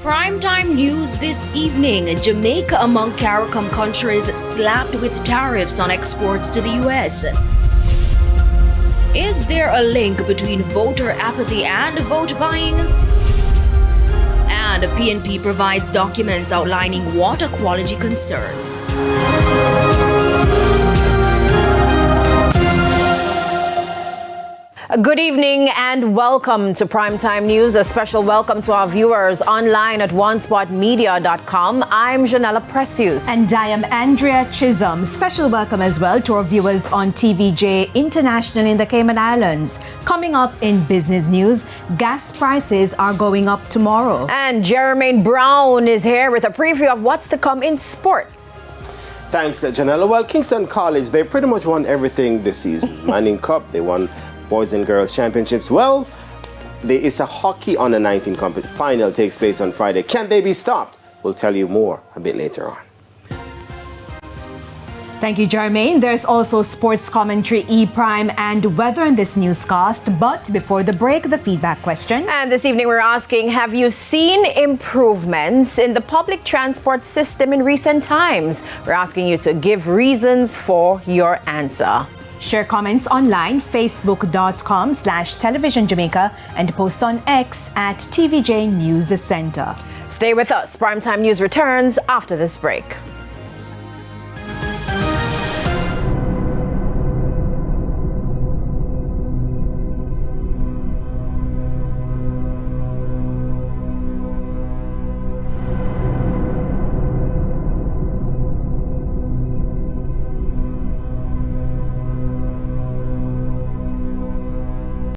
Primetime news this evening. Jamaica among CARICOM countries slapped with tariffs on exports to the U.S. Is there a link between voter apathy and vote buying? And PNP provides documents outlining water quality concerns. Good evening and welcome to Primetime News. A special welcome to our viewers online at onespotmedia.com. I'm Janella Precious. And I am Andrea Chisholm. Special welcome as well to our viewers on TVJ International in the Cayman Islands. Coming up in business news, gas prices are going up tomorrow. And Jermaine Brown is here with a preview of what's to come in sports. Thanks, Janella. Well, Kingston College, they pretty much won everything this season. Manning Cup, they won Boys and Girls Championships. Well, there is a hockey under 19 final takes place on Friday. Can they be stopped? We'll tell you more a bit later on. Thank you, Jermaine. There's also sports commentary, E-Prime, and weather in this newscast. But before the break, the feedback question. And this evening we're asking, have you seen improvements in the public transport system in recent times? We're asking you to give reasons for your answer. Share comments online, facebook.com/Television Jamaica, and post on X at TVJ News Center. Stay with us. Primetime News returns after this break.